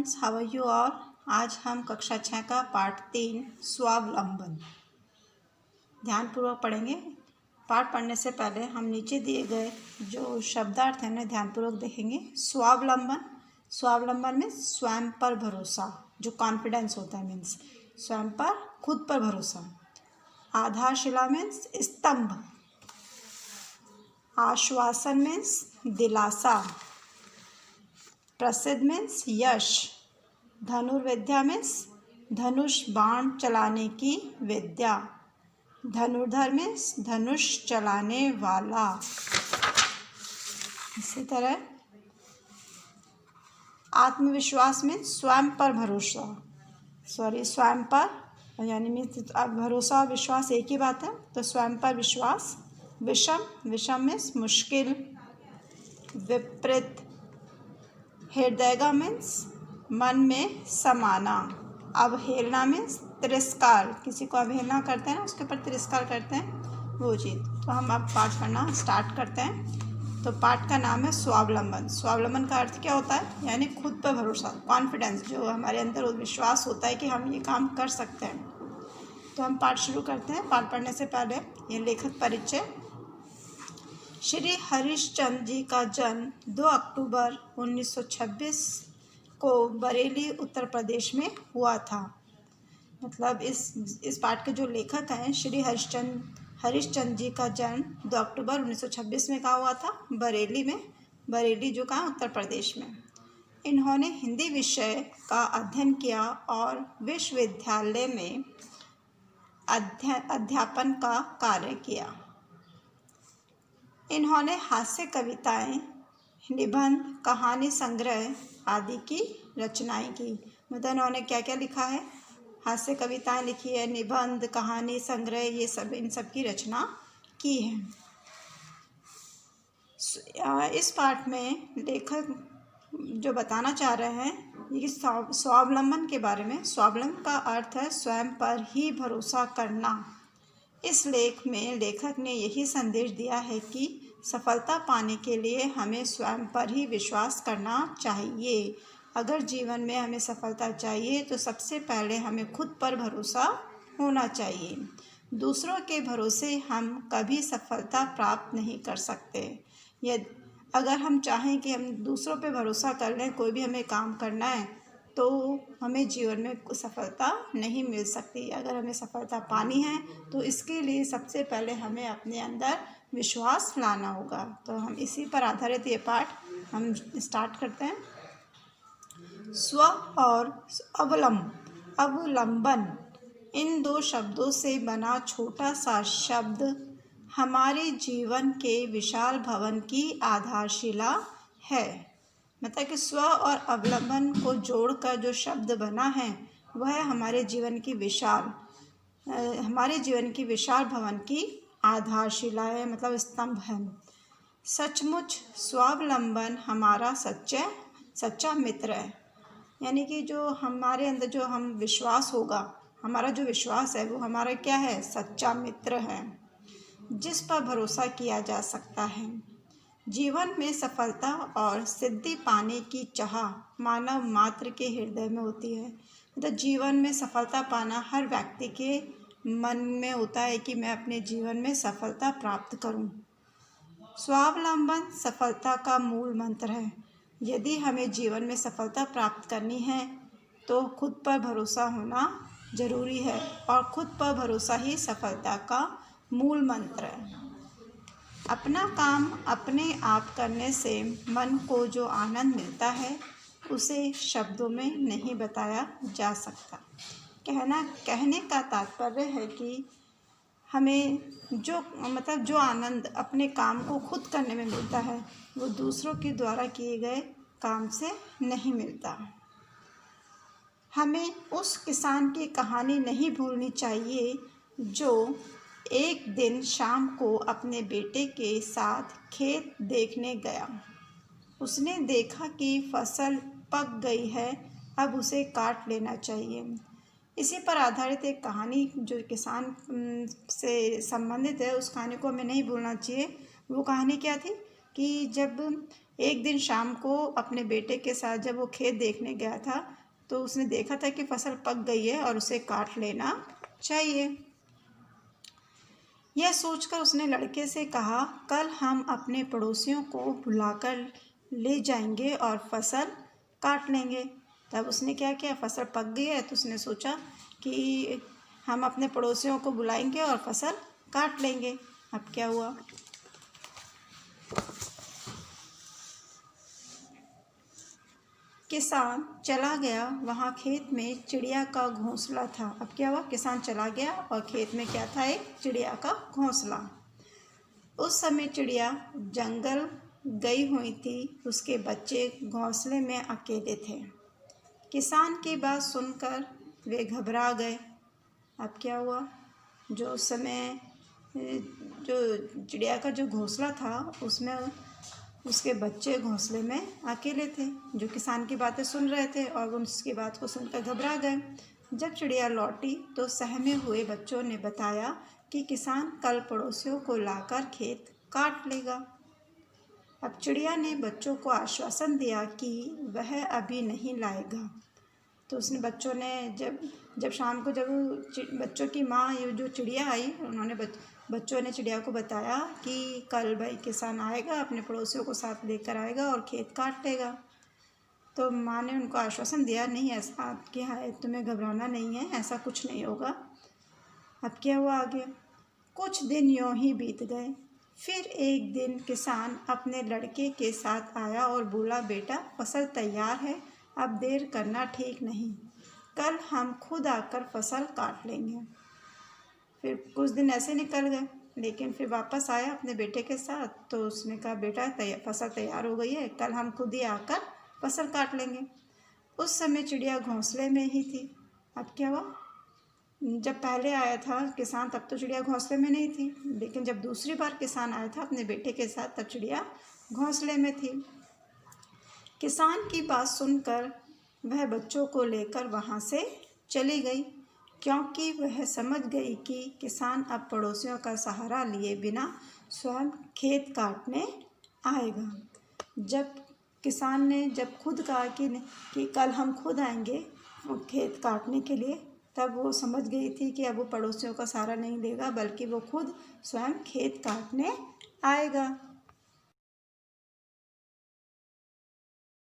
Students, how are you all. आज हम कक्षा 6 का पाठ 3 स्वावलंबन ध्यानपूर्वक पढ़ेंगे। पाठ पढ़ने से पहले हम नीचे दिए गए जो शब्दार्थ हैं उन्हें ध्यानपूर्वक देखेंगे। स्वावलंबन में स्वयं पर भरोसा, जो कॉन्फिडेंस होता है, मीन्स स्वयं पर, खुद पर भरोसा। आधारशिला मीन्स स्तंभ। आश्वासन मीन्स दिलासा। प्रसिद्ध मीन्स यश। धनुर्विद्या मीन्स धनुष बाण चलाने की विद्या। धनुर्धर मीन्स धनुष चलाने वाला। इसी तरह आत्मविश्वास मीन्स स्वयं पर भरोसा, स्वयं पर यानी मीन्स अब भरोसा और विश्वास एक ही बात है, तो स्वयं पर विश्वास। विषम मीन्स मुश्किल, विपरीत। हृदयगा मीन्स मन में समाना। अवहेलना मीन्स तिरस्कार, किसी को अवहेलना करते हैं ना, उसके ऊपर तिरस्कार करते हैं, वो चीज़। तो हम अब पाठ पढ़ना स्टार्ट करते हैं। तो पाठ का नाम है स्वावलंबन। स्वावलंबन का अर्थ क्या होता है? यानी खुद पर भरोसा, कॉन्फिडेंस, जो हमारे अंदर विश्वास होता है कि हम ये काम कर सकते हैं। तो हम पाठ शुरू करते हैं। पाठ पढ़ने से पहले ये लेखक परिचय। श्री हरिश्चंद्र जी का जन्म 2 अक्टूबर 1926 को बरेली उत्तर प्रदेश में हुआ था। मतलब इस पाठ के जो लेखक हैं, श्री हरिश्चंद्र जी का जन्म 2 अक्टूबर 1926 में कहाँ हुआ था? बरेली में। बरेली जो कहाँ, उत्तर प्रदेश में। इन्होंने हिंदी विषय का अध्ययन किया और विश्वविद्यालय में अध्यापन का कार्य किया। इन्होंने हास्य कविताएं, निबंध, कहानी संग्रह आदि की रचनाएं की। मतलब इन्होंने क्या क्या लिखा है? हास्य कविताएं लिखी है, निबंध, कहानी संग्रह, ये सब, इन सब की रचना की है। इस पाठ में लेखक जो बताना चाह रहे हैं ये स्वावलंबन के बारे में। स्वावलंबन का अर्थ है स्वयं पर ही भरोसा करना। इस लेख में लेखक ने यही संदेश दिया है कि सफलता पाने के लिए हमें स्वयं पर ही विश्वास करना चाहिए। अगर जीवन में हमें सफलता चाहिए तो सबसे पहले हमें खुद पर भरोसा होना चाहिए। दूसरों के भरोसे हम कभी सफलता प्राप्त नहीं कर सकते। अगर हम चाहें कि हम दूसरों पे भरोसा कर लें, कोई भी हमें काम करना है, तो हमें जीवन में सफलता नहीं मिल सकती। अगर हमें सफलता पानी है तो इसके लिए सबसे पहले हमें अपने अंदर विश्वास लाना होगा। तो हम इसी पर आधारित ये पाठ हम स्टार्ट करते हैं। स्व और अवलंबन, इन दो शब्दों से बना छोटा सा शब्द हमारे जीवन के विशाल भवन की आधारशिला है। मतलब कि स्व और अवलंबन को जोड़कर जो शब्द बना है वह हमारे जीवन की विशाल भवन की आधारशिला है, मतलब स्तंभ है। सचमुच स्वावलंबन हमारा सच्चा मित्र है। यानी कि जो हमारे अंदर जो हम विश्वास होगा, हमारा जो विश्वास है वो हमारा क्या है? सच्चा मित्र है, जिस पर भरोसा किया जा सकता है। जीवन में सफलता और सिद्धि पाने की चाह मानव मात्र के हृदय में होती है। मतलब जीवन में सफलता पाना हर व्यक्ति के मन में होता है कि मैं अपने जीवन में सफलता प्राप्त करूं। स्वावलंबन सफलता का मूल मंत्र है। यदि हमें जीवन में सफलता प्राप्त करनी है तो खुद पर भरोसा होना जरूरी है, और खुद पर भरोसा ही सफलता का मूल मंत्र है। अपना काम अपने आप करने से मन को जो आनंद मिलता है उसे शब्दों में नहीं बताया जा सकता। कहने का तात्पर्य है कि हमें जो आनंद अपने काम को खुद करने में मिलता है वो दूसरों के द्वारा किए गए काम से नहीं मिलता। हमें उस किसान की कहानी नहीं भूलनी चाहिए जो एक दिन शाम को अपने बेटे के साथ खेत देखने गया। उसने देखा कि फसल पक गई है, अब उसे काट लेना चाहिए। इसी पर आधारित एक कहानी जो किसान से संबंधित है, उस कहानी को हमें नहीं भूलना चाहिए। वो कहानी क्या थी कि जब एक दिन शाम को अपने बेटे के साथ जब वो खेत देखने गया था तो उसने देखा था कि फसल पक गई है और उसे काट लेना चाहिए। यह सोचकर उसने लड़के से कहा, कल हम अपने पड़ोसियों को बुलाकर ले जाएंगे और फसल काट लेंगे। तब उसने क्या किया, फसल पक गई है तो उसने सोचा कि हम अपने पड़ोसियों को बुलाएंगे और फसल काट लेंगे। अब क्या हुआ, किसान चला गया, वहाँ खेत में चिड़िया का घोंसला था। अब क्या हुआ, किसान चला गया और खेत में क्या था, एक चिड़िया का घोंसला। उस समय चिड़िया जंगल गई हुई थी, उसके बच्चे घोंसले में अकेले थे। किसान की बात सुनकर वे घबरा गए। अब क्या हुआ, जो उस समय जो चिड़िया का जो घोंसला था उसमें उसके बच्चे घोंसले में अकेले थे, जो किसान की बातें सुन रहे थे और उसकी बात को सुनकर घबरा गए। जब चिड़िया लौटी तो सहमे हुए बच्चों ने बताया कि किसान कल पड़ोसियों को लाकर खेत काट लेगा। अब चिड़िया ने बच्चों को आश्वासन दिया कि वह अभी नहीं लाएगा। तो उसने बच्चों ने जब शाम को जब बच्चों की माँ ये जो चिड़िया आई, उन्होंने बच्चों ने चिड़िया को बताया कि कल भाई किसान आएगा, अपने पड़ोसियों को साथ लेकर आएगा और खेत काट लेगा। तो माँ ने उनको आश्वासन दिया, नहीं ऐसा कि हाँ तुम्हें घबराना नहीं है, ऐसा कुछ नहीं होगा। अब क्या हुआ आगे, कुछ दिन यूँ ही बीत गए। फिर एक दिन किसान अपने लड़के के साथ आया और बोला, बेटा फसल तैयार है, अब देर करना ठीक नहीं, कल हम खुद आकर फसल काट लेंगे। फिर कुछ दिन ऐसे निकल गए, लेकिन फिर वापस आया अपने बेटे के साथ, तो उसने कहा, बेटा फसल तैयार हो गई है, कल हम खुद ही आकर फसल काट लेंगे। उस समय चिड़िया घोंसले में ही थी। अब क्या हुआ, जब पहले आया था किसान तब तो चिड़िया घोंसले में नहीं थी, लेकिन जब दूसरी बार किसान आया था अपने बेटे के साथ तब चिड़िया घोंसले में थी। किसान की बात सुनकर वह बच्चों को लेकर वहाँ से चली गई, क्योंकि वह समझ गई कि किसान अब पड़ोसियों का सहारा लिए बिना स्वयं खेत काटने आएगा। जब किसान ने जब खुद कहा कि कल हम खुद आएंगे खेत काटने के लिए, तब वो समझ गई थी कि अब वो पड़ोसियों का सहारा नहीं लेगा, बल्कि वो खुद स्वयं खेत काटने आएगा।